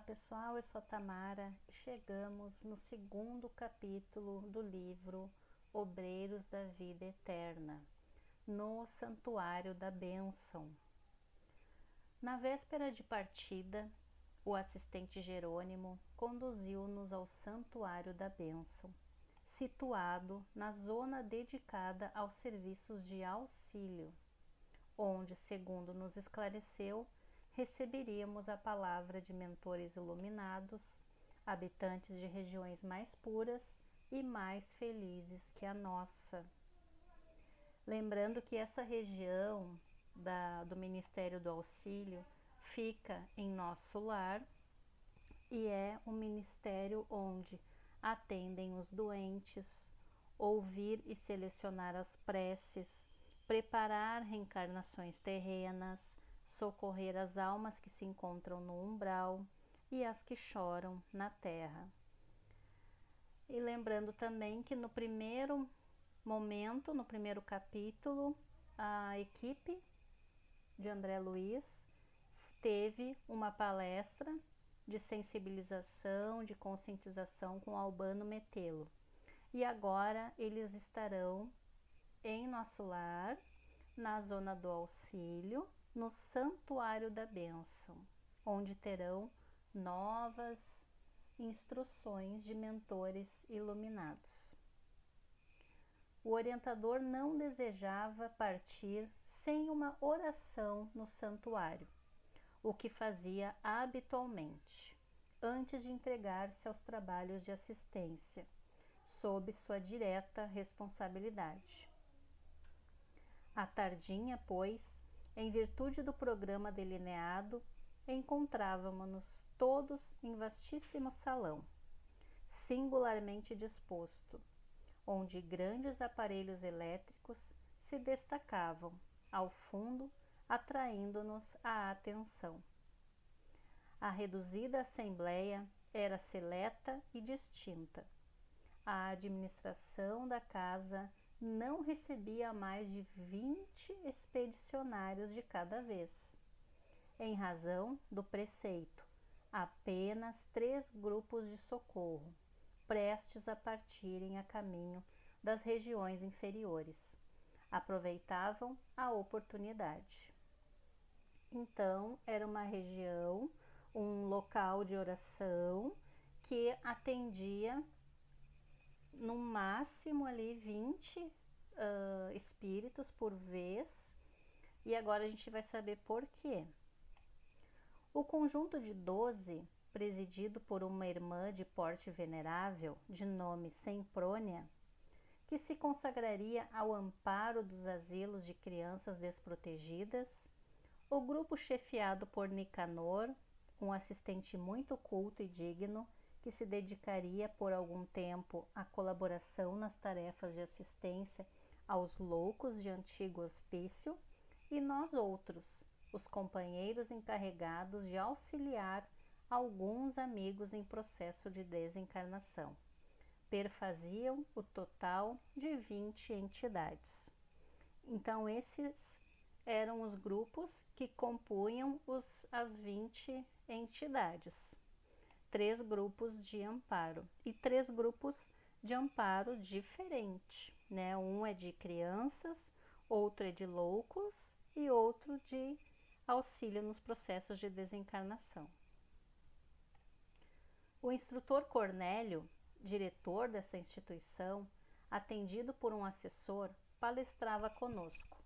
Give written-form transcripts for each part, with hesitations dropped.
pessoal, eu sou a Tamara e chegamos no segundo capítulo do livro Obreiros da Vida Eterna, no Santuário da Bênção. Na véspera de partida, o assistente Jerônimo conduziu-nos ao Santuário da Bênção, situado na zona dedicada aos serviços de auxílio, onde, segundo nos esclareceu, receberíamos a palavra de mentores iluminados, habitantes de regiões mais puras e mais felizes que a nossa. Lembrando que essa região do Ministério do Auxílio fica em nosso lar e é um ministério onde atendem os doentes, ouvir e selecionar as preces, preparar reencarnações terrenas, socorrer as almas que se encontram no umbral e as que choram na terra. E lembrando também que no primeiro momento, no primeiro capítulo, a equipe de André Luiz teve uma palestra de sensibilização, de conscientização com Albano Metello. E agora eles estarão em nosso lar, na zona do auxílio, no Santuário da Bênção, onde terão novas instruções de mentores iluminados. O orientador não desejava partir sem uma oração no santuário, o que fazia habitualmente, antes de entregar-se aos trabalhos de assistência, sob sua direta responsabilidade. À tardinha, pois, em virtude do programa delineado, encontrávamos-nos todos em vastíssimo salão, singularmente disposto, onde grandes aparelhos elétricos se destacavam, ao fundo, atraindo-nos a atenção. A reduzida assembleia era seleta e distinta. A administração da casa não recebia mais de 20 expedicionários de cada vez, em razão do preceito, apenas 3 grupos de socorro, prestes a partirem a caminho das regiões inferiores, aproveitavam a oportunidade. Então, era uma região, um local de oração que atendia no máximo ali 20 espíritos por vez, e agora a gente vai saber por quê. O conjunto de 12, presidido por uma irmã de porte venerável, de nome Semprônia, que se consagraria ao amparo dos asilos de crianças desprotegidas, o grupo chefiado por Nicanor, um assistente muito culto e digno, que se dedicaria por algum tempo à colaboração nas tarefas de assistência aos loucos de antigo hospício, e nós outros, os companheiros encarregados de auxiliar alguns amigos em processo de desencarnação. Perfaziam o total de 20 entidades. Então, esses eram os grupos que compunham as 20 entidades. 3 grupos de amparo e 3 grupos de amparo diferentes, né? Um é de crianças, outro é de loucos e outro de auxílio nos processos de desencarnação. O instrutor Cornélio, diretor dessa instituição, atendido por um assessor, palestrava conosco.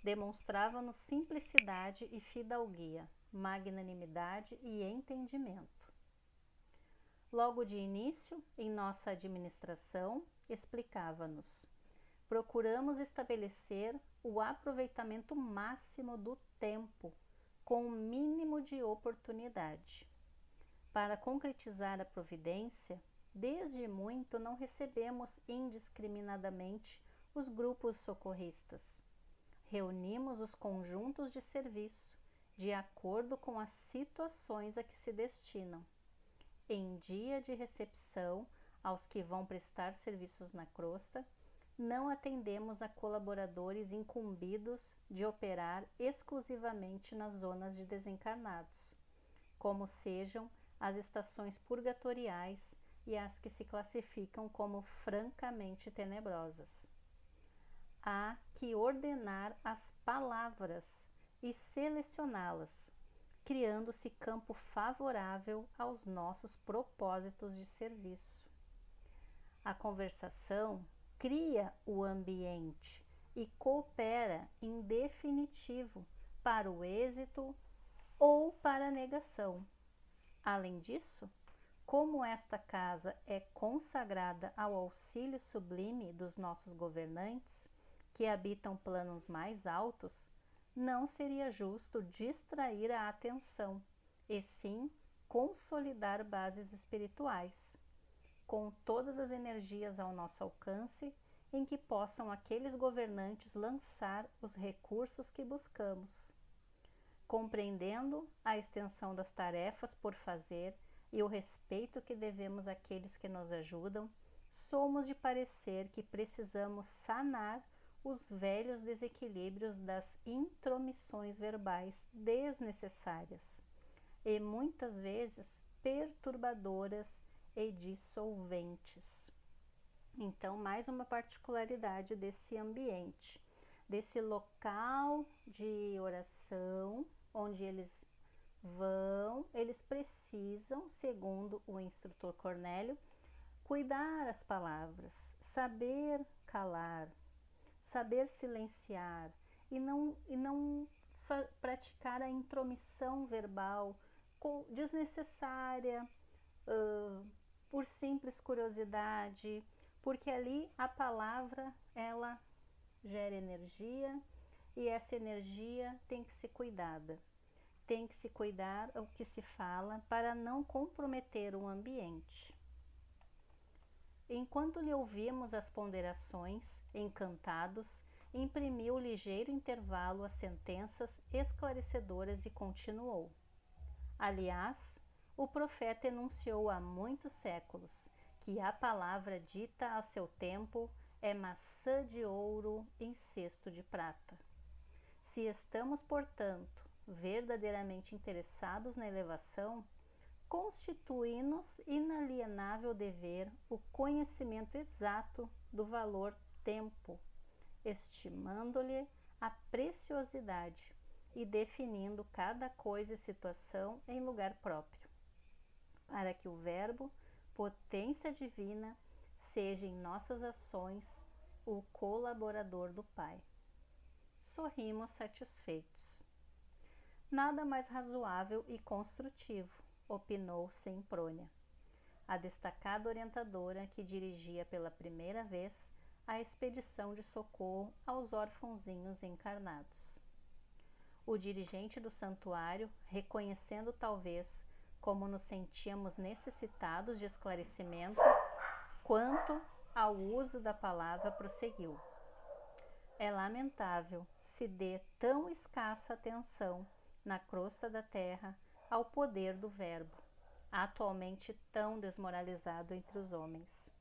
Demonstrava-nos simplicidade e fidalguia, magnanimidade e entendimento. Logo de início, em nossa administração, explicava-nos: procuramos estabelecer o aproveitamento máximo do tempo, com o mínimo de oportunidade. Para concretizar a providência, desde muito não recebemos indiscriminadamente os grupos socorristas. Reunimos os conjuntos de serviço de acordo com as situações a que se destinam. Em dia de recepção aos que vão prestar serviços na crosta, não atendemos a colaboradores incumbidos de operar exclusivamente nas zonas de desencarnados, como sejam as estações purgatoriais e as que se classificam como francamente tenebrosas. Há que ordenar as palavras e selecioná-las, criando-se campo favorável aos nossos propósitos de serviço. A conversação cria o ambiente e coopera em definitivo para o êxito ou para a negação. Além disso, como esta casa é consagrada ao auxílio sublime dos nossos governantes, que habitam planos mais altos, não seria justo distrair a atenção, e sim consolidar bases espirituais, com todas as energias ao nosso alcance, em que possam aqueles governantes lançar os recursos que buscamos. Compreendendo a extensão das tarefas por fazer e o respeito que devemos àqueles que nos ajudam, somos de parecer que precisamos sanar os velhos desequilíbrios das intromissões verbais desnecessárias e muitas vezes perturbadoras e dissolventes. Então, mais uma particularidade desse ambiente, desse local de oração, onde eles vão, eles precisam, segundo o instrutor Cornélio, cuidar as palavras, saber calar, saber silenciar e não praticar a intromissão verbal desnecessária, por simples curiosidade, porque ali a palavra ela gera energia e essa energia tem que ser cuidada. Tem que se cuidar o que se fala para não comprometer o ambiente. Enquanto lhe ouvimos as ponderações, encantados, imprimiu ligeiro intervalo às sentenças esclarecedoras e continuou. Aliás, o profeta enunciou há muitos séculos que a palavra dita a seu tempo é maçã de ouro em cesto de prata. Se estamos, portanto, verdadeiramente interessados na elevação, constitui-nos inalienável dever o conhecimento exato do valor tempo, estimando-lhe a preciosidade e definindo cada coisa e situação em lugar próprio, para que o verbo, potência divina, seja em nossas ações o colaborador do Pai. Sorrimos satisfeitos. Nada mais razoável e construtivo, opinou Semprônia, a destacada orientadora que dirigia pela primeira vez a expedição de socorro aos órfãozinhos encarnados. O dirigente do santuário, reconhecendo talvez como nos sentíamos necessitados de esclarecimento quanto ao uso da palavra, prosseguiu. É lamentável se dê tão escassa atenção na crosta da terra ao poder do verbo, atualmente tão desmoralizado entre os homens.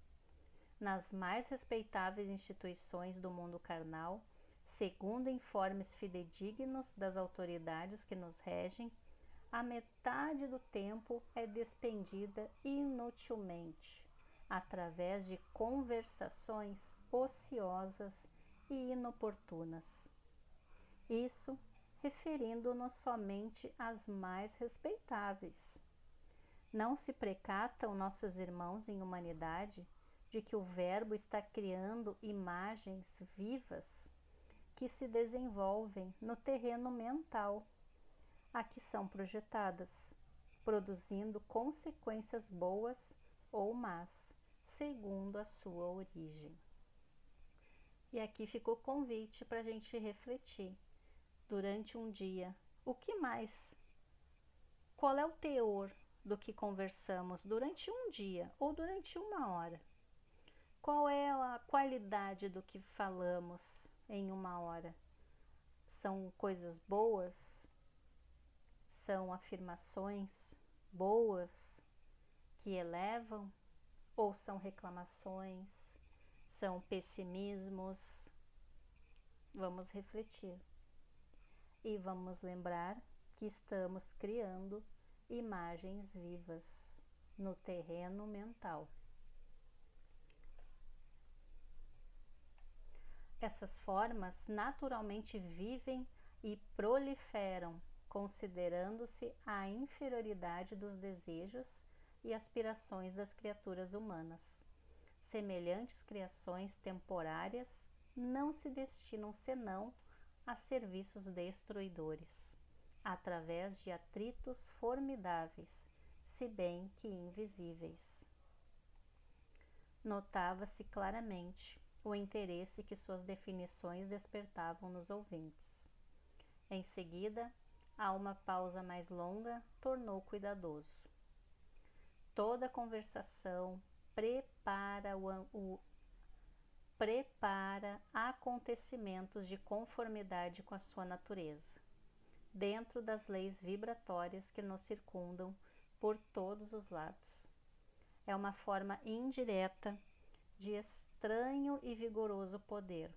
Nas mais respeitáveis instituições do mundo carnal, segundo informes fidedignos das autoridades que nos regem, a metade do tempo é despendida inutilmente, através de conversações ociosas e inoportunas. Isso referindo-nos somente às mais respeitáveis. Não se precatam nossos irmãos em humanidade de que o verbo está criando imagens vivas que se desenvolvem no terreno mental a que são projetadas, produzindo consequências boas ou más, segundo a sua origem. E aqui fica o convite para a gente refletir durante um dia. O que mais? Qual é o teor do que conversamos durante um dia ou durante uma hora? Qual é a qualidade do que falamos em uma hora? São coisas boas? São afirmações boas que elevam? Ou são reclamações? São pessimismos? Vamos refletir. E vamos lembrar que estamos criando imagens vivas no terreno mental. Essas formas naturalmente vivem e proliferam, considerando-se a inferioridade dos desejos e aspirações das criaturas humanas. Semelhantes criações temporárias não se destinam senão a serviços destruidores, através de atritos formidáveis, se bem que invisíveis. Notava-se claramente o interesse que suas definições despertavam nos ouvintes. Em seguida, a uma pausa mais longa, tornou cuidadoso. Toda conversação prepara acontecimentos de conformidade com a sua natureza, dentro das leis vibratórias que nos circundam por todos os lados. É uma forma indireta de estranho e vigoroso poder,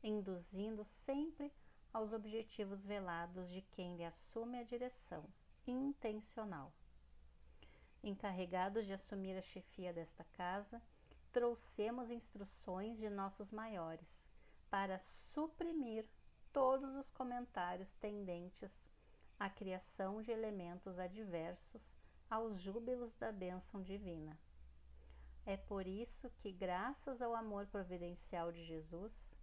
induzindo sempre aos objetivos velados de quem lhe assume a direção intencional. Encarregados de assumir a chefia desta casa, trouxemos instruções de nossos maiores para suprimir todos os comentários tendentes à criação de elementos adversos aos júbilos da bênção divina. É por isso que, graças ao amor providencial de Jesus,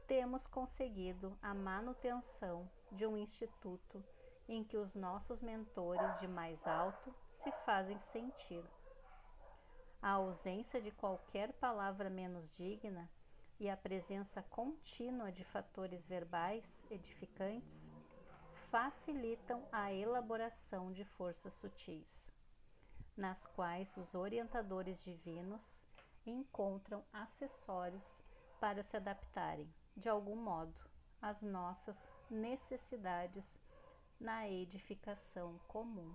temos conseguido a manutenção de um instituto em que os nossos mentores de mais alto se fazem sentir. A ausência de qualquer palavra menos digna e a presença contínua de fatores verbais edificantes facilitam a elaboração de forças sutis, nas quais os orientadores divinos encontram acessórios para se adaptarem, de algum modo, às nossas necessidades na edificação comum.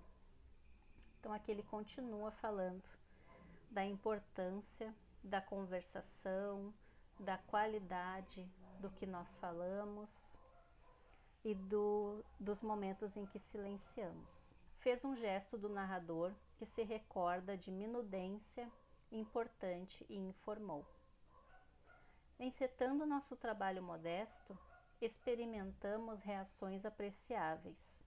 Então aqui ele continua falando da importância da conversação, da qualidade do que nós falamos e dos momentos em que silenciamos. Fez um gesto do narrador que se recorda de minudência importante e informou: encetando nosso trabalho modesto, experimentamos reações apreciáveis.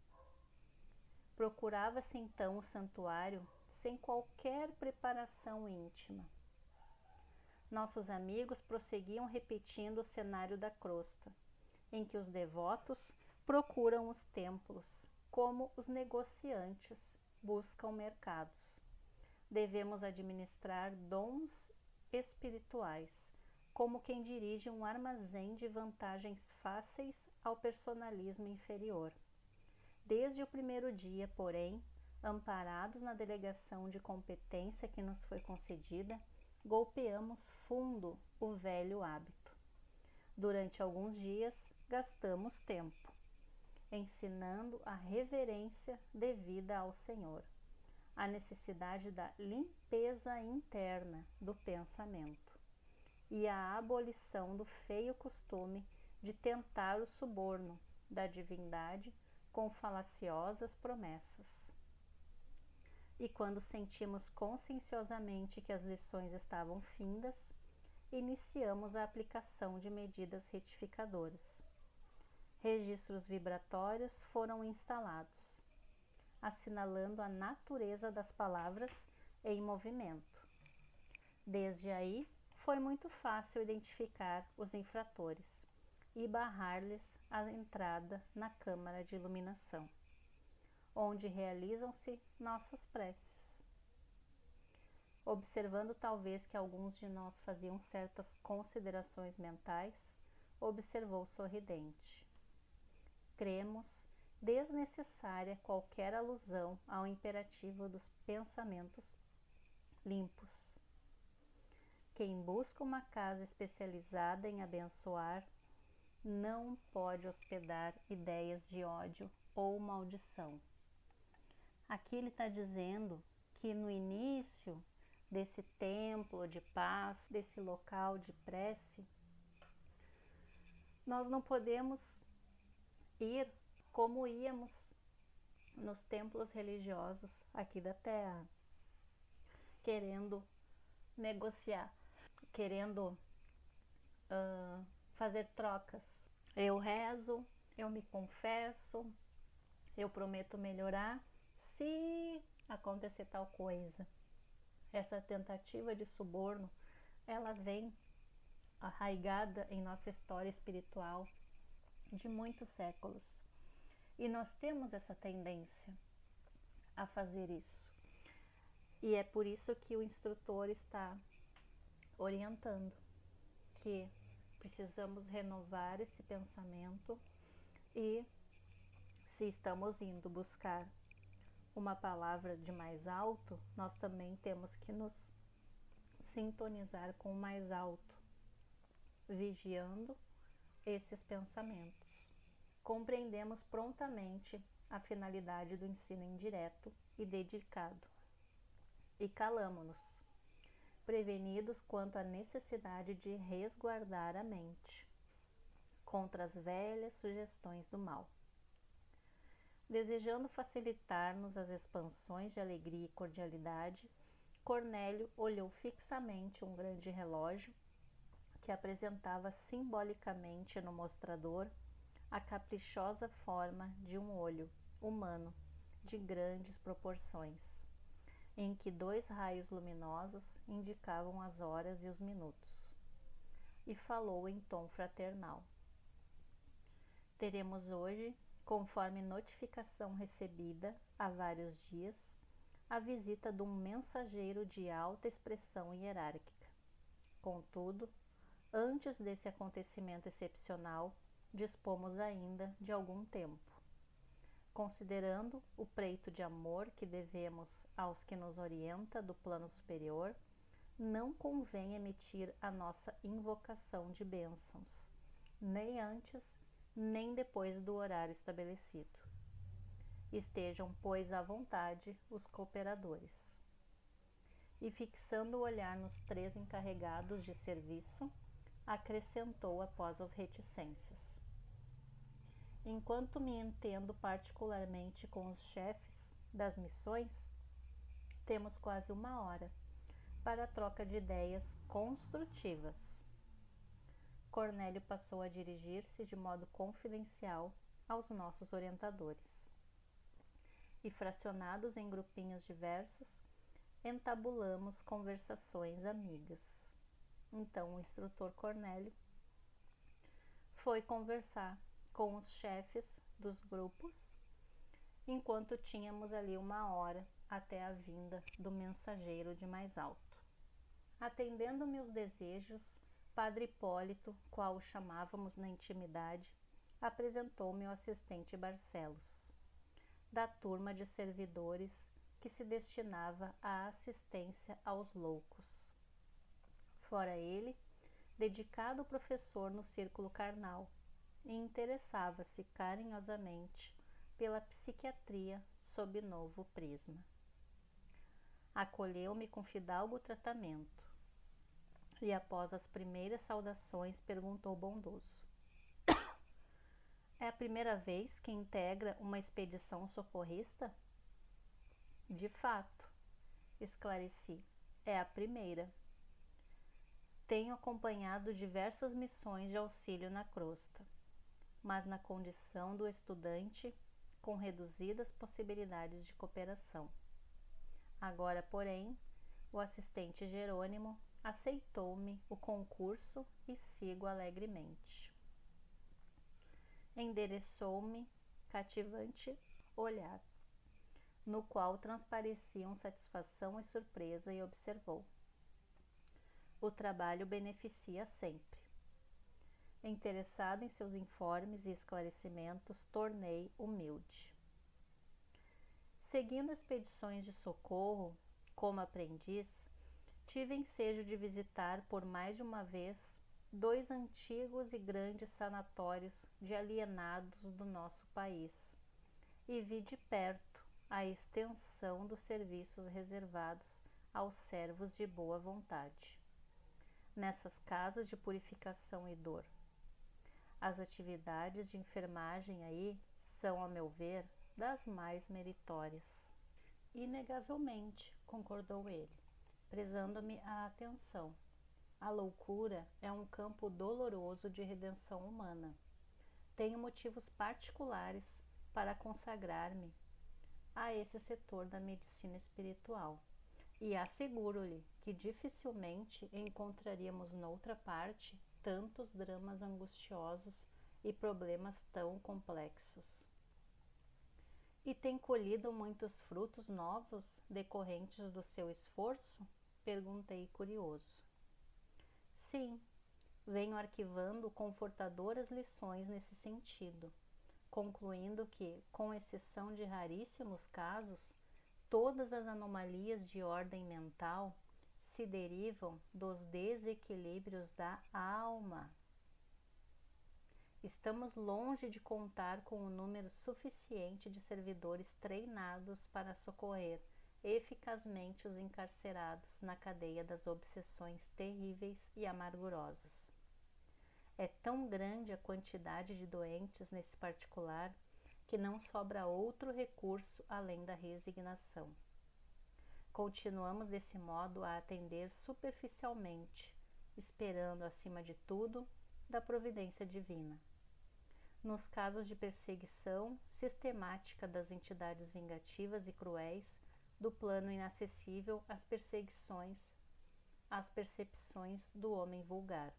Procurava-se então o santuário sem qualquer preparação íntima. Nossos amigos prosseguiam repetindo o cenário da crosta, em que os devotos procuram os templos, como os negociantes buscam mercados. Devemos administrar dons espirituais, como quem dirige um armazém de vantagens fáceis ao personalismo inferior. Desde o primeiro dia, porém, amparados na delegação de competência que nos foi concedida, golpeamos fundo o velho hábito. Durante alguns dias, gastamos tempo, ensinando a reverência devida ao Senhor, a necessidade da limpeza interna do pensamento e a abolição do feio costume de tentar o suborno da divindade com falaciosas promessas. E quando sentimos conscienciosamente que as lições estavam findas, iniciamos a aplicação de medidas retificadoras. Registros vibratórios foram instalados, assinalando a natureza das palavras em movimento. Desde aí, foi muito fácil identificar os infratores e barrar-lhes a entrada na câmara de iluminação, onde realizam-se nossas preces. Observando talvez que alguns de nós faziam certas considerações mentais, observou sorridente: cremos desnecessária qualquer alusão ao imperativo dos pensamentos limpos. Quem busca uma casa especializada em abençoar não pode hospedar ideias de ódio ou maldição. Aqui ele está dizendo que no início desse templo de paz, desse local de prece, nós não podemos ir como íamos nos templos religiosos aqui da Terra, querendo negociar, querendo fazer trocas. Eu rezo, eu me confesso, eu prometo melhorar se acontecer tal coisa. Essa tentativa de suborno, ela vem arraigada em nossa história espiritual de muitos séculos. E nós temos essa tendência a fazer isso. E é por isso que o instrutor está orientando que precisamos renovar esse pensamento e, se estamos indo buscar uma palavra de mais alto, nós também temos que nos sintonizar com o mais alto, vigiando esses pensamentos. Compreendemos prontamente a finalidade do ensino indireto e dedicado, e calamo-nos, prevenidos quanto à necessidade de resguardar a mente contra as velhas sugestões do mal. Desejando facilitar-nos as expansões de alegria e cordialidade, Cornélio olhou fixamente um grande relógio que apresentava simbolicamente no mostrador a caprichosa forma de um olho humano de grandes proporções, em que 2 raios luminosos indicavam as horas e os minutos, e falou em tom fraternal. Teremos hoje, conforme notificação recebida há vários dias, a visita de um mensageiro de alta expressão hierárquica. Contudo, antes desse acontecimento excepcional, dispomos ainda de algum tempo. Considerando o preito de amor que devemos aos que nos orienta do plano superior, não convém emitir a nossa invocação de bênçãos, nem antes, nem depois do horário estabelecido. Estejam, pois, à vontade os cooperadores. E fixando o olhar nos 3 encarregados de serviço, acrescentou após as reticências: enquanto me entendo particularmente com os chefes das missões, temos quase 1 hora para a troca de ideias construtivas. Cornélio passou a dirigir-se de modo confidencial aos nossos orientadores. E, fracionados em grupinhos diversos, entabulamos conversações amigas. Então o instrutor Cornélio foi conversar com os chefes dos grupos, enquanto tínhamos ali 1 hora até a vinda do mensageiro de mais alto. Atendendo-me os desejos, Padre Hipólito, qual o chamávamos na intimidade, apresentou-me o assistente Barcelos, da turma de servidores que se destinava à assistência aos loucos. Fora ele, dedicado professor no círculo carnal, e interessava-se carinhosamente pela psiquiatria sob novo prisma. Acolheu-me com fidalgo tratamento e, após as primeiras saudações, perguntou bondoso: é a primeira vez que integra uma expedição socorrista? De fato, esclareci, é a primeira. Tenho acompanhado diversas missões de auxílio na crosta, mas na condição do estudante com reduzidas possibilidades de cooperação. Agora, porém, o assistente Jerônimo aceitou-me o concurso e sigo alegremente. Endereçou-me cativante olhar, no qual transpareciam satisfação e surpresa, e observou: o trabalho beneficia sempre. Interessado em seus informes e esclarecimentos, tornei humilde. Seguindo expedições de socorro, como aprendiz, tive ensejo de visitar por mais de uma vez 2 antigos e grandes sanatórios de alienados do nosso país, e vi de perto a extensão dos serviços reservados aos servos de boa vontade nessas casas de purificação e dor. As atividades de enfermagem aí são, a meu ver, das mais meritórias. Inegavelmente, concordou ele, prestando-me a atenção. A loucura é um campo doloroso de redenção humana. Tenho motivos particulares para consagrar-me a esse setor da medicina espiritual, e asseguro-lhe que dificilmente encontraríamos noutra parte tantos dramas angustiosos e problemas tão complexos. E tem colhido muitos frutos novos decorrentes do seu esforço? Perguntei curioso. Sim, venho arquivando confortadoras lições nesse sentido, concluindo que, com exceção de raríssimos casos, todas as anomalias de ordem mental se derivam dos desequilíbrios da alma. Estamos longe de contar com um número suficiente de servidores treinados para socorrer eficazmente os encarcerados na cadeia das obsessões terríveis e amargurosas. É tão grande a quantidade de doentes nesse particular que não sobra outro recurso além da resignação. Continuamos desse modo a atender superficialmente, esperando, acima de tudo, da providência divina. Nos casos de perseguição sistemática das entidades vingativas e cruéis, do plano inacessível às percepções do homem vulgar,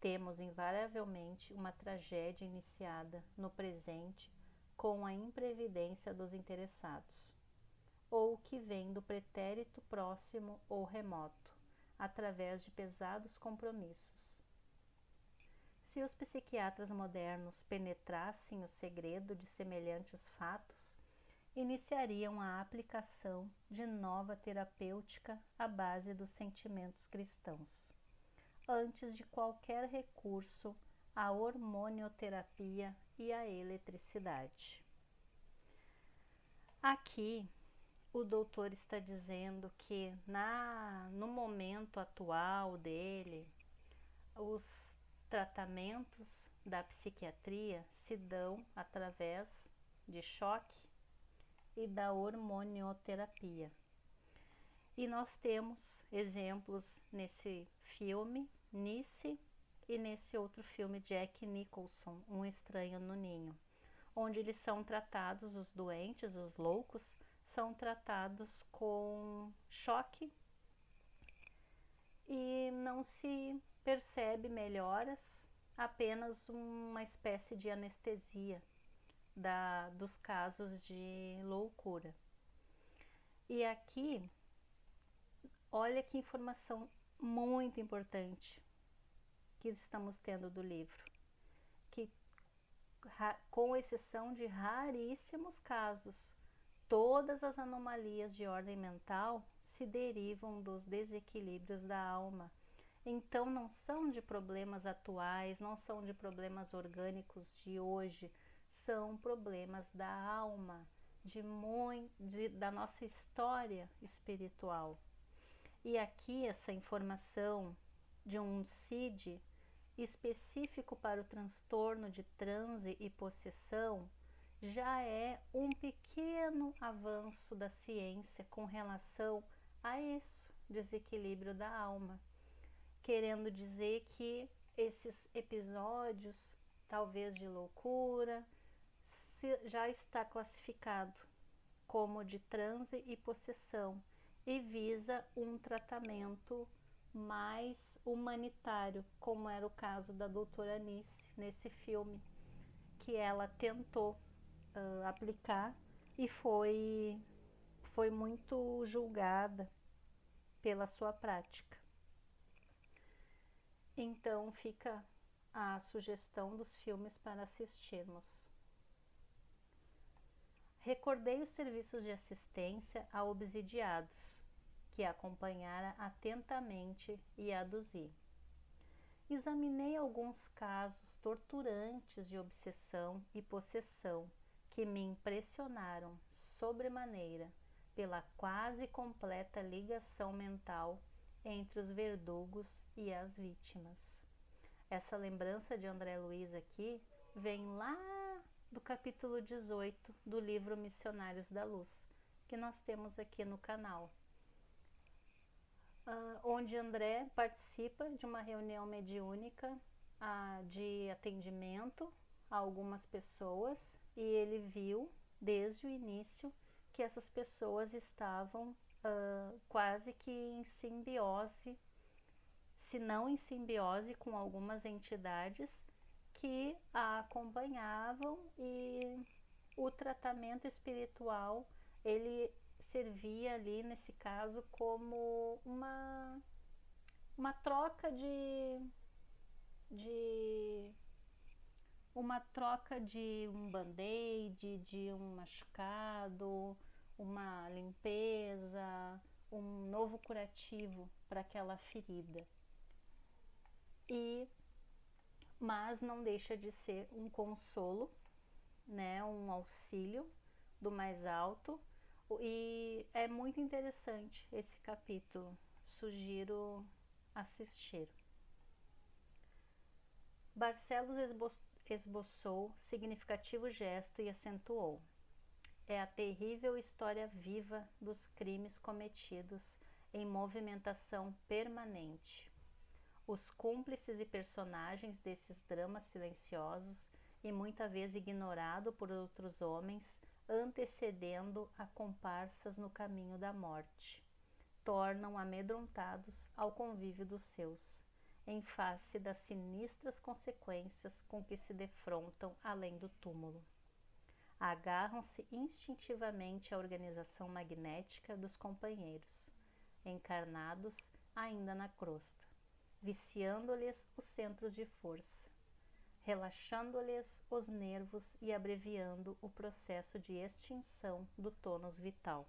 temos invariavelmente uma tragédia iniciada no presente com a imprevidência dos interessados, ou que vem do pretérito próximo ou remoto, através de pesados compromissos. Se os psiquiatras modernos penetrassem o segredo de semelhantes fatos, iniciariam a aplicação de nova terapêutica à base dos sentimentos cristãos, antes de qualquer recurso à hormonioterapia e à eletricidade. Aqui, o doutor está dizendo que no momento atual dele, os tratamentos da psiquiatria se dão através de choque e da hormonioterapia. E nós temos exemplos nesse filme, Nice, e nesse outro filme, Jack Nicholson, Um Estranho no Ninho, onde eles são tratados, os doentes, os loucos, são tratados com choque e não se percebe melhoras, apenas uma espécie de anestesia dos casos de loucura. E aqui, olha que informação muito importante que estamos tendo do livro, que com exceção de raríssimos casos, todas as anomalias de ordem mental se derivam dos desequilíbrios da alma. Então não são de problemas atuais, não são de problemas orgânicos de hoje, são problemas da alma, da nossa história espiritual. E aqui essa informação de um CID específico para o transtorno de transe e possessão já é um pequeno avanço da ciência com relação a esse desequilíbrio da alma, querendo dizer que esses episódios, talvez de loucura, já está classificado como de transe e possessão e visa um tratamento mais humanitário, como era o caso da doutora Nice nesse filme, que ela tentou aplicar e foi muito julgada pela sua prática. Então fica a sugestão dos filmes para assistirmos. Recordei os serviços de assistência a obsidiados, que acompanhara atentamente e aduzi. Examinei alguns casos torturantes de obsessão e possessão que me impressionaram sobremaneira pela quase completa ligação mental entre os verdugos e as vítimas. Essa lembrança de André Luiz aqui vem lá do capítulo 18 do livro Missionários da Luz, que nós temos aqui no canal, onde André participa de uma reunião mediúnica de atendimento a algumas pessoas, e ele viu desde o início que essas pessoas estavam quase que em simbiose, se não em simbiose, com algumas entidades que a acompanhavam, e o tratamento espiritual ele servia ali nesse caso como uma troca de um band-aid, de um machucado, uma limpeza, um novo curativo para aquela ferida. Mas não deixa de ser um consolo, né, um auxílio do mais alto, e é muito interessante esse capítulo, sugiro assistir. Barcelos esboçou significativo gesto e acentuou: é a terrível história viva dos crimes cometidos em movimentação permanente. Os cúmplices e personagens desses dramas silenciosos e muita vez ignorado por outros homens, antecedendo a comparsas no caminho da morte, tornam amedrontados ao convívio dos seus, em face das sinistras consequências com que se defrontam além do túmulo. Agarram-se instintivamente à organização magnética dos companheiros, encarnados ainda na crosta, viciando-lhes os centros de força, relaxando-lhes os nervos e abreviando o processo de extinção do tônus vital,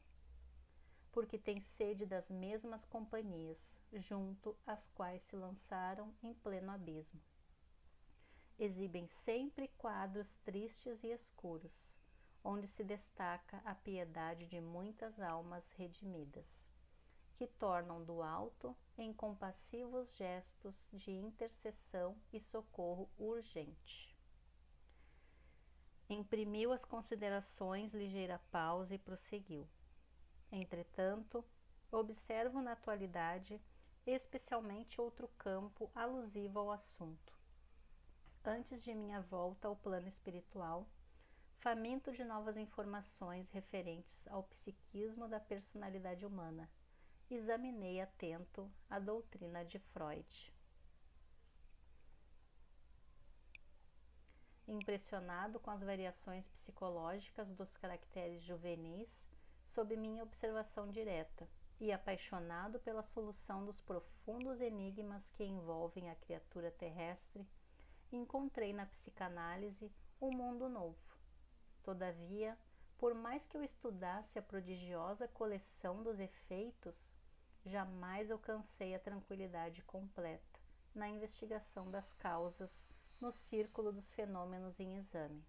porque têm sede das mesmas companhias, junto às quais se lançaram em pleno abismo. Exibem sempre quadros tristes e escuros, onde se destaca a piedade de muitas almas redimidas, que tornam do alto em compassivos gestos de intercessão e socorro urgente. Imprimiu às considerações ligeira pausa e prosseguiu: entretanto, observo na atualidade especialmente outro campo alusivo ao assunto. Antes de minha volta ao plano espiritual, faminto de novas informações referentes ao psiquismo da personalidade humana, examinei atento a doutrina de Freud. Impressionado com as variações psicológicas dos caracteres juvenis sob minha observação direta, e apaixonado pela solução dos profundos enigmas que envolvem a criatura terrestre, encontrei na psicanálise um mundo novo. Todavia, por mais que eu estudasse a prodigiosa coleção dos efeitos, jamais alcancei a tranquilidade completa na investigação das causas no círculo dos fenômenos em exame.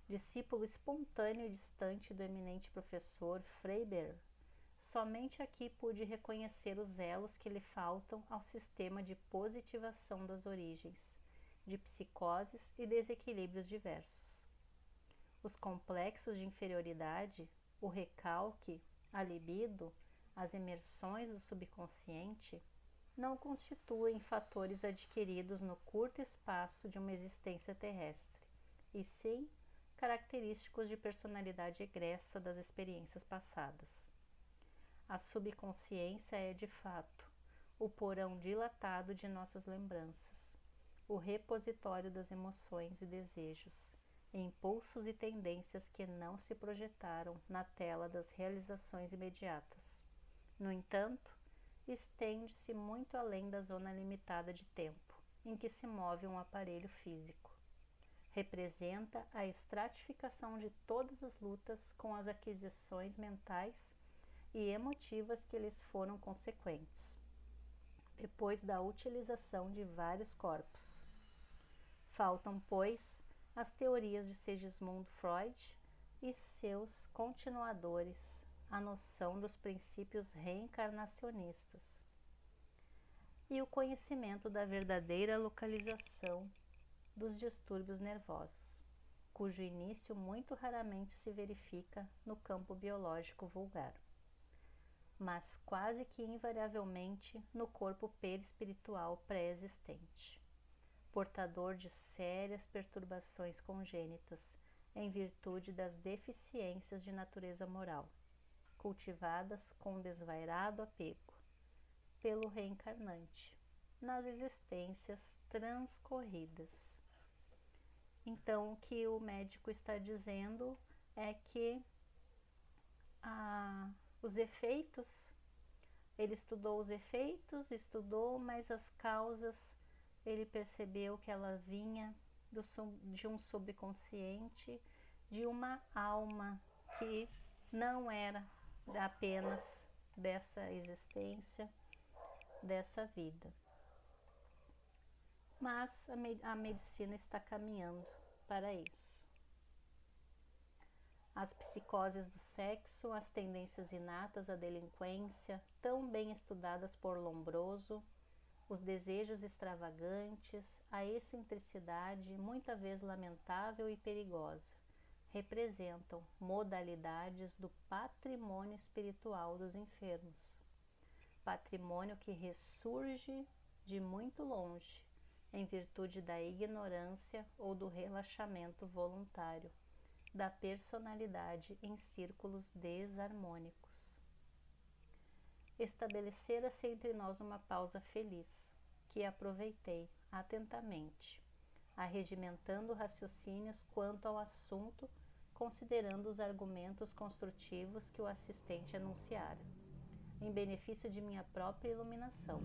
Discípulo espontâneo e distante do eminente professor Freiberg, somente aqui pude reconhecer os elos que lhe faltam ao sistema de positivação das origens, de psicoses e desequilíbrios diversos. Os complexos de inferioridade, o recalque, a libido, as imersões do subconsciente, não constituem fatores adquiridos no curto espaço de uma existência terrestre, e sim característicos de personalidade egressa das experiências passadas. A subconsciência é, de fato, o porão dilatado de nossas lembranças, o repositório das emoções e desejos, impulsos e tendências que não se projetaram na tela das realizações imediatas. No entanto, estende-se muito além da zona limitada de tempo em que se move um aparelho físico. Representa a estratificação de todas as lutas com as aquisições mentais e emotivas que lhes foram consequentes, depois da utilização de vários corpos. Faltam, pois, as teorias de Sigismund Freud e seus continuadores, a noção dos princípios reencarnacionistas e o conhecimento da verdadeira localização dos distúrbios nervosos, cujo início muito raramente se verifica no campo biológico vulgar, mas quase que invariavelmente no corpo perispiritual pré-existente, portador de sérias perturbações congênitas em virtude das deficiências de natureza moral, cultivadas com desvairado apego pelo reencarnante nas existências transcorridas. Então, o que o médico está dizendo é que os efeitos, ele estudou os efeitos, mas as causas, ele percebeu que ela vinha de um subconsciente, de uma alma que não era apenas dessa existência, dessa vida. Mas a medicina está caminhando para isso. As psicoses do sexo, as tendências inatas à delinquência, tão bem estudadas por Lombroso, os desejos extravagantes, a excentricidade, muita vez lamentável e perigosa, representam modalidades do patrimônio espiritual dos enfermos. Patrimônio que ressurge de muito longe, em virtude da ignorância ou do relaxamento voluntário da personalidade em círculos desarmônicos. Estabelecera-se entre nós uma pausa feliz, que aproveitei atentamente, arregimentando raciocínios quanto ao assunto, considerando os argumentos construtivos que o assistente anunciara, em benefício de minha própria iluminação.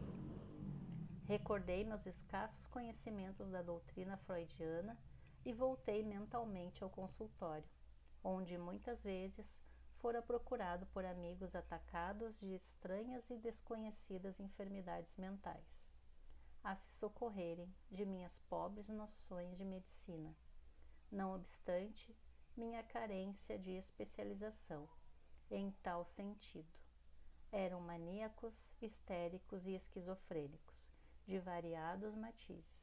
Recordei meus escassos conhecimentos da doutrina freudiana e voltei mentalmente ao consultório, onde muitas vezes fora procurado por amigos atacados de estranhas e desconhecidas enfermidades mentais, a se socorrerem de minhas pobres noções de medicina. Não obstante, minha carência de especialização em tal sentido. Eram maníacos, histéricos e esquizofrênicos, de variados matizes,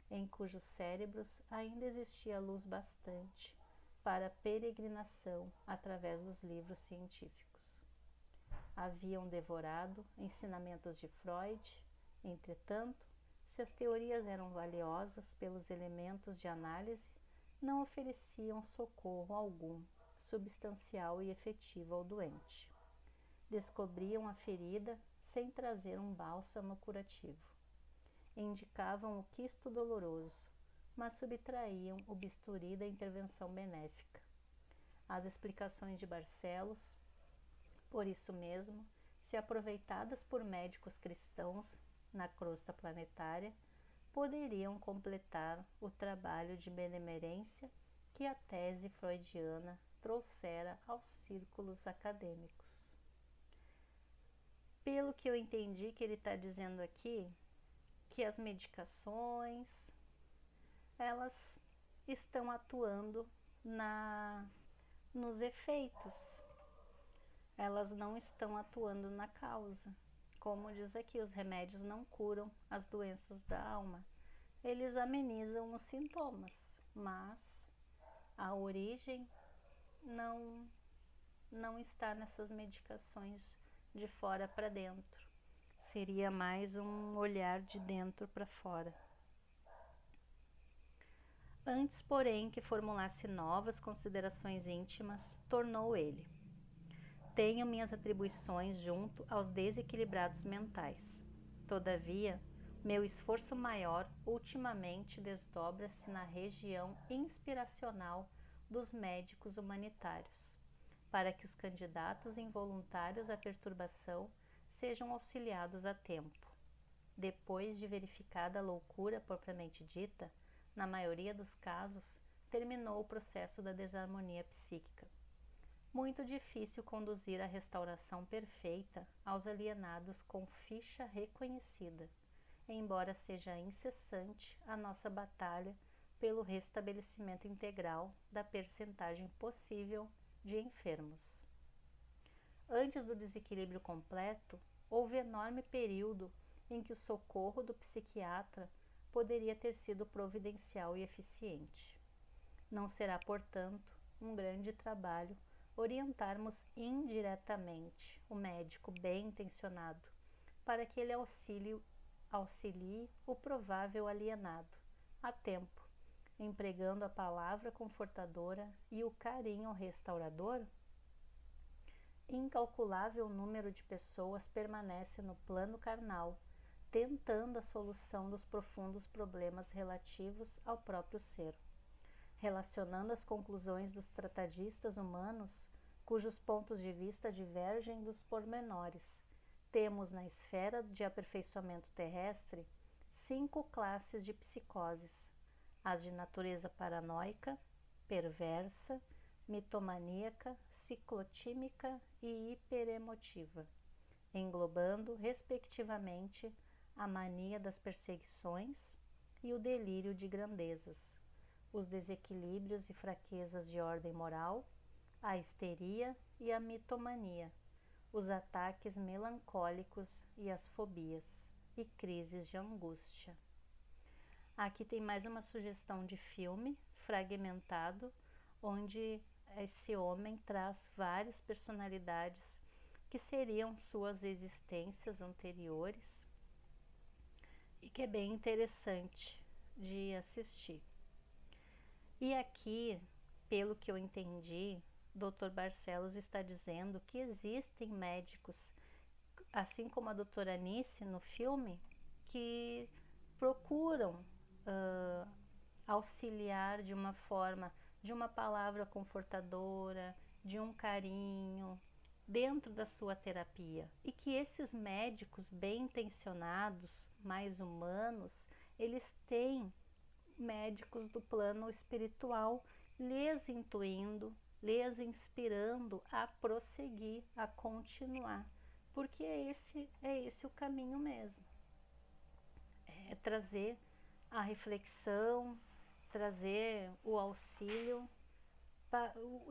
em cujos cérebros ainda existia luz bastante para peregrinação através dos livros científicos. Haviam devorado ensinamentos de Freud, entretanto, se as teorias eram valiosas pelos elementos de análise, não ofereciam socorro algum, substancial e efetivo ao doente. Descobriam a ferida sem trazer um bálsamo curativo. Indicavam o quisto doloroso, mas subtraíam o bisturi da intervenção benéfica. As explicações de Barcelos, por isso mesmo, se aproveitadas por médicos cristãos na crosta planetária, poderiam completar o trabalho de benemerência que a tese freudiana trouxera aos círculos acadêmicos. Pelo que eu entendi que ele está dizendo aqui, que as medicações, elas estão atuando nos efeitos, elas não estão atuando na causa. Como diz aqui, os remédios não curam as doenças da alma, eles amenizam os sintomas, mas a origem não está nessas medicações de fora para dentro. Seria mais um olhar de dentro para fora. Antes, porém, que formulasse novas considerações íntimas, tornou ele: tenho minhas atribuições junto aos desequilibrados mentais. Todavia, meu esforço maior ultimamente desdobra-se na região inspiracional dos médicos humanitários, para que os candidatos involuntários à perturbação sejam auxiliados a tempo. Depois de verificada a loucura propriamente dita, na maioria dos casos, terminou o processo da desarmonia psíquica. Muito difícil conduzir a restauração perfeita aos alienados com ficha reconhecida, embora seja incessante a nossa batalha pelo restabelecimento integral da percentagem possível de enfermos. Antes do desequilíbrio completo, houve enorme período em que o socorro do psiquiatra poderia ter sido providencial e eficiente. Não será, portanto, um grande trabalho orientarmos indiretamente o médico bem intencionado para que ele auxilie o provável alienado a tempo, empregando a palavra confortadora e o carinho restaurador. Incalculável número de pessoas permanece no plano carnal, tentando a solução dos profundos problemas relativos ao próprio ser, relacionando as conclusões dos tratadistas humanos, cujos pontos de vista divergem dos pormenores. Temos na esfera de aperfeiçoamento terrestre 5 classes de psicoses: as de natureza paranoica, perversa, mitomaníaca, ciclotímica e hiperemotiva, englobando, respectivamente, a mania das perseguições e o delírio de grandezas, os desequilíbrios e fraquezas de ordem moral, a histeria e a mitomania, os ataques melancólicos e as fobias e crises de angústia. Aqui tem mais uma sugestão de filme fragmentado, onde esse homem traz várias personalidades que seriam suas existências anteriores e que é bem interessante de assistir. E aqui, pelo que eu entendi, Dr. Barcelos está dizendo que existem médicos, assim como a doutora Anice no filme, que procuram auxiliar de uma forma, de uma palavra confortadora, de um carinho, dentro da sua terapia. E que esses médicos bem intencionados, mais humanos, eles têm médicos do plano espiritual lhes intuindo, lhes inspirando a prosseguir, a continuar, porque é esse o caminho mesmo. É trazer a reflexão, trazer o auxílio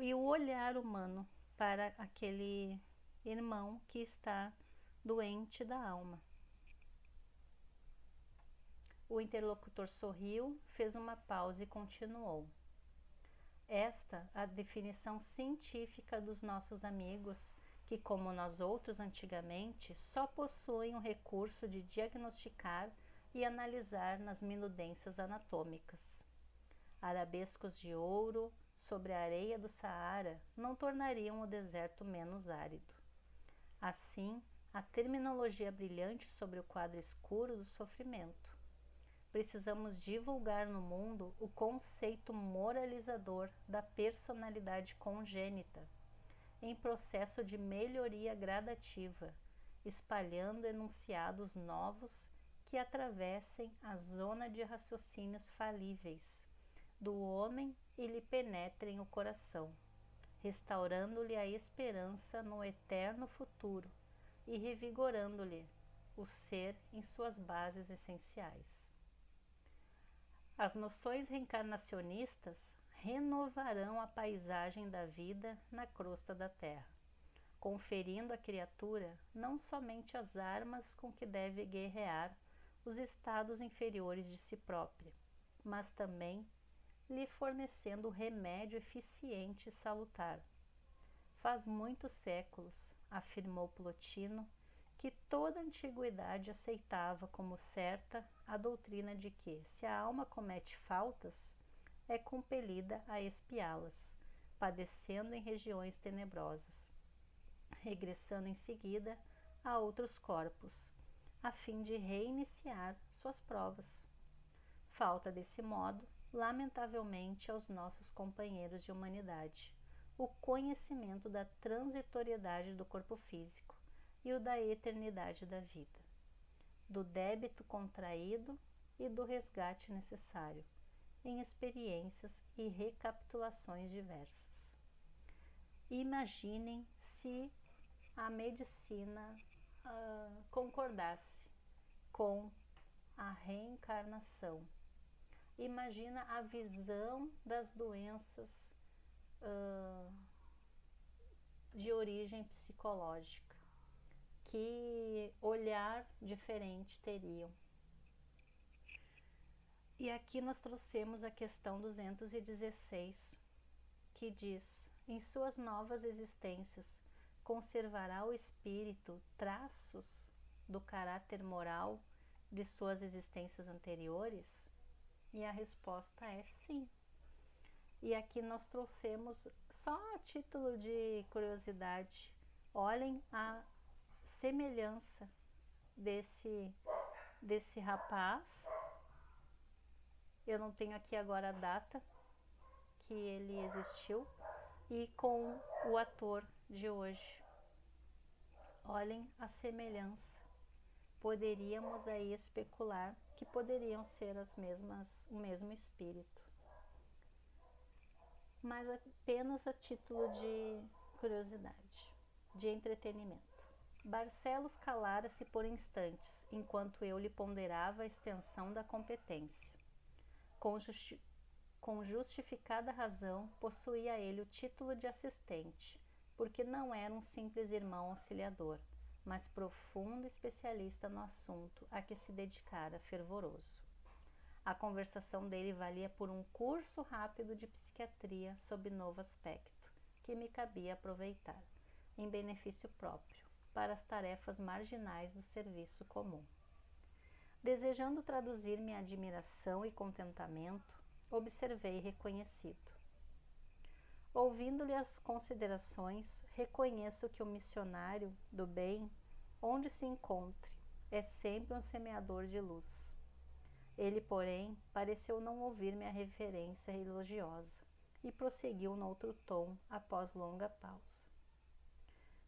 e o olhar humano para aquele irmão que está doente da alma. O interlocutor sorriu, fez uma pausa e continuou. Esta a definição científica dos nossos amigos, que, como nós outros antigamente, só possuem o recurso de diagnosticar e analisar nas minudências anatômicas. Arabescos de ouro sobre a areia do Saara não tornariam o deserto menos árido. Assim, a terminologia brilhante sobre o quadro escuro do sofrimento. Precisamos divulgar no mundo o conceito moralizador da personalidade congênita, em processo de melhoria gradativa, espalhando enunciados novos que atravessem a zona de raciocínios falíveis do homem e lhe penetrem o coração, restaurando-lhe a esperança no eterno futuro e revigorando-lhe o ser em suas bases essenciais. As noções reencarnacionistas renovarão a paisagem da vida na crosta da terra, conferindo à criatura não somente as armas com que deve guerrear os estados inferiores de si própria, mas também lhe fornecendo remédio eficiente e salutar. Faz muitos séculos, afirmou Plotino, que toda a antiguidade aceitava como certa a doutrina de que, se a alma comete faltas, é compelida a expiá-las, padecendo em regiões tenebrosas, regressando em seguida a outros corpos, a fim de reiniciar suas provas. Falta desse modo, lamentavelmente, aos nossos companheiros de humanidade, o conhecimento da transitoriedade do corpo físico e o da eternidade da vida, do débito contraído e do resgate necessário, em experiências e recapitulações diversas. Imaginem se a medicina concordasse com a reencarnação. Imagina a visão das doenças de origem psicológica. Que olhar diferente teriam. E aqui nós trouxemos a questão 216, que diz: em suas novas existências, conservará o espírito traços do caráter moral de suas existências anteriores? E a resposta é sim. E aqui nós trouxemos, só a título de curiosidade, olhem a semelhança desse rapaz. Eu não tenho aqui agora a data que ele existiu, e com o ator de hoje. Olhem a semelhança. Poderíamos aí especular que poderiam ser o mesmo espírito. Mas apenas a título de curiosidade, de entretenimento. Barcelos calara-se por instantes, enquanto eu lhe ponderava a extensão da competência. Com justificada razão, possuía ele o título de assistente, porque não era um simples irmão auxiliador, mas profundo especialista no assunto a que se dedicara fervoroso. A conversação dele valia por um curso rápido de psiquiatria sob novo aspecto, que me cabia aproveitar, em benefício próprio, para as tarefas marginais do serviço comum. Desejando traduzir minha admiração e contentamento, observei reconhecido. Ouvindo-lhe as considerações, reconheço que o missionário do bem, onde se encontre, é sempre um semeador de luz. Ele, porém, pareceu não ouvir minha referência elogiosa e prosseguiu noutro tom após longa pausa.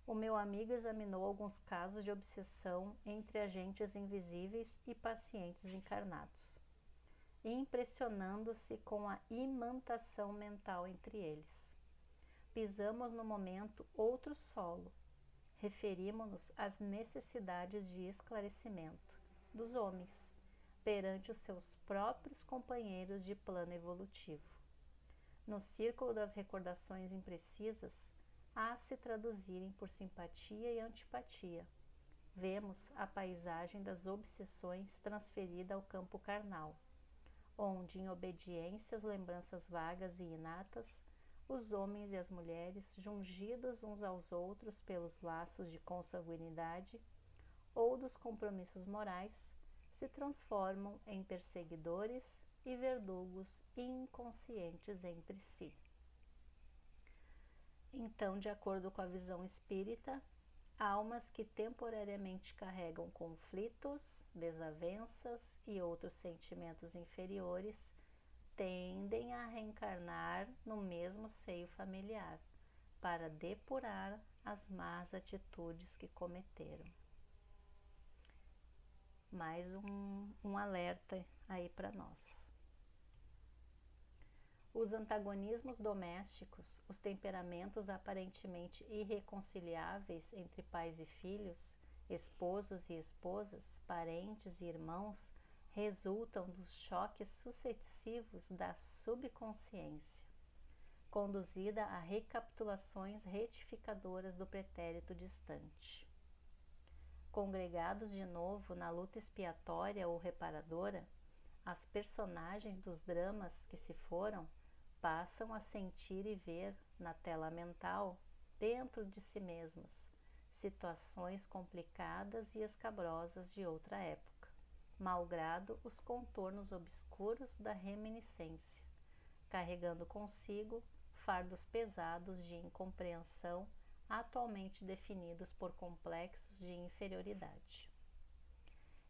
O meu amigo examinou alguns casos de obsessão entre agentes invisíveis e pacientes encarnados, impressionando-se com a imantação mental entre eles. Pisamos no momento outro solo. Referimos-nos às necessidades de esclarecimento dos homens perante os seus próprios companheiros de plano evolutivo. No círculo das recordações imprecisas, a se traduzirem por simpatia e antipatia, vemos a paisagem das obsessões transferida ao campo carnal, onde, em obediência às lembranças vagas e inatas, os homens e as mulheres, jungidos uns aos outros pelos laços de consanguinidade ou dos compromissos morais, se transformam em perseguidores e verdugos inconscientes entre si. Então, de acordo com a visão espírita, almas que temporariamente carregam conflitos, desavenças e outros sentimentos inferiores tendem a reencarnar no mesmo seio familiar para depurar as más atitudes que cometeram. Mais um alerta aí para nós. Os antagonismos domésticos, os temperamentos aparentemente irreconciliáveis entre pais e filhos, esposos e esposas, parentes e irmãos, resultam dos choques sucessivos da subconsciência, conduzida a recapitulações retificadoras do pretérito distante. Congregados de novo na luta expiatória ou reparadora, as personagens dos dramas que se foram passam a sentir e ver na tela mental, dentro de si mesmas, situações complicadas e escabrosas de outra época, malgrado os contornos obscuros da reminiscência, carregando consigo fardos pesados de incompreensão atualmente definidos por complexos de inferioridade.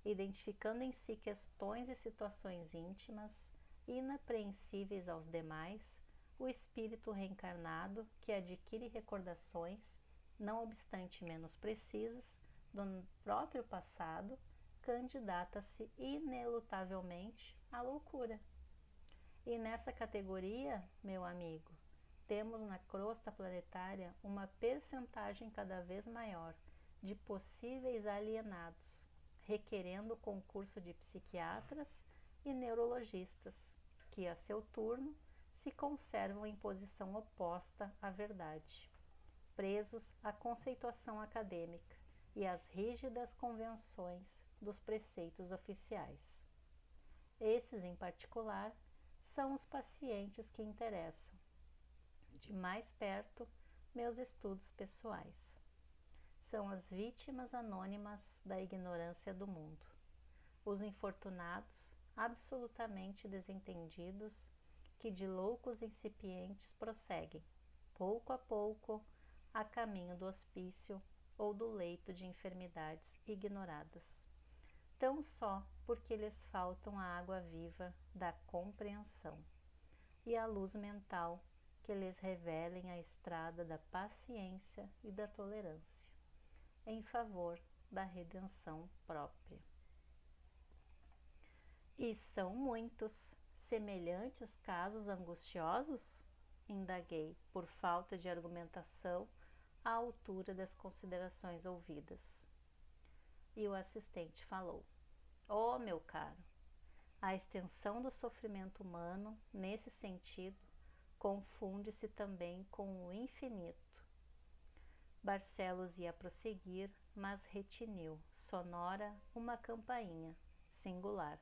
Identificando em si questões e situações íntimas, inapreensíveis aos demais, o espírito reencarnado, que adquire recordações, não obstante menos precisas, do próprio passado, candidata-se inelutavelmente à loucura. E nessa categoria, meu amigo, temos na crosta planetária uma percentagem cada vez maior de possíveis alienados, requerendo o concurso de psiquiatras e neurologistas, que, a seu turno, se conservam em posição oposta à verdade, presos à conceituação acadêmica e às rígidas convenções dos preceitos oficiais. Esses, em particular, são os pacientes que interessam de mais perto meus estudos pessoais. São as vítimas anônimas da ignorância do mundo, os infortunados, absolutamente desentendidos, que de loucos incipientes prosseguem, pouco a pouco, a caminho do hospício ou do leito de enfermidades ignoradas, tão só porque lhes faltam a água viva da compreensão e a luz mental que lhes revelem a estrada da paciência e da tolerância, em favor da redenção própria. E são muitos semelhantes casos angustiosos? Indaguei, por falta de argumentação à altura das considerações ouvidas. E o assistente falou: Oh, meu caro, a extensão do sofrimento humano, nesse sentido, confunde-se também com o infinito. Barcelos ia prosseguir, mas retiniu, sonora, uma campainha, singular,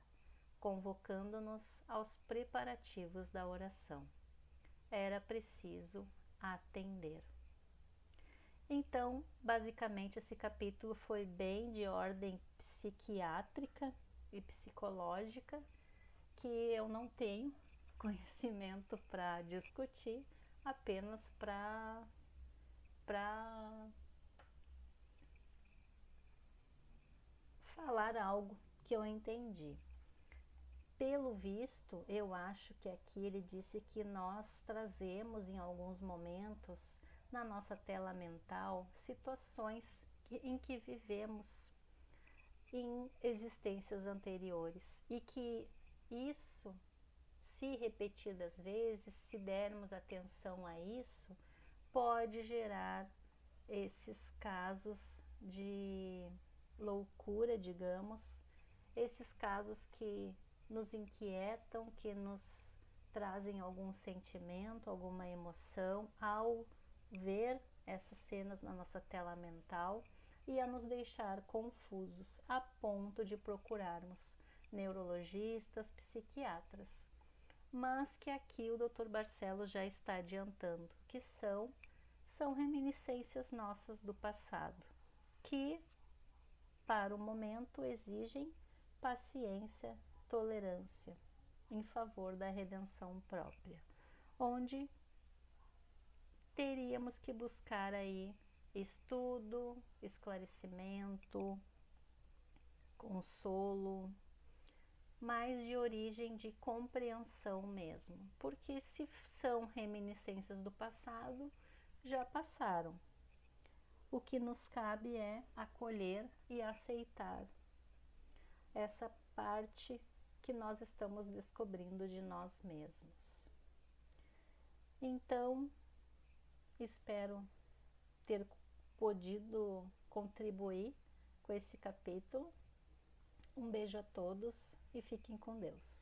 convocando-nos aos preparativos da oração. Era preciso atender. Então, basicamente, esse capítulo foi bem de ordem psiquiátrica e psicológica, que eu não tenho conhecimento para discutir, apenas para falar algo que eu entendi. Pelo visto, eu acho que aqui ele disse que nós trazemos em alguns momentos na nossa tela mental situações em que vivemos em existências anteriores e que isso, se repetidas vezes, se dermos atenção a isso, pode gerar esses casos de loucura, digamos, esses casos que nos inquietam, que nos trazem algum sentimento, alguma emoção ao ver essas cenas na nossa tela mental e a nos deixar confusos a ponto de procurarmos neurologistas, psiquiatras. Mas que aqui o Dr. Barcelos já está adiantando que são reminiscências nossas do passado, que para o momento exigem paciência, tolerância em favor da redenção própria, onde teríamos que buscar aí estudo, esclarecimento, consolo, mais de origem de compreensão mesmo, porque se são reminiscências do passado, já passaram. O que nos cabe é acolher e aceitar essa parte que nós estamos descobrindo de nós mesmos. Então, espero ter podido contribuir com esse capítulo. Um beijo a todos e fiquem com Deus.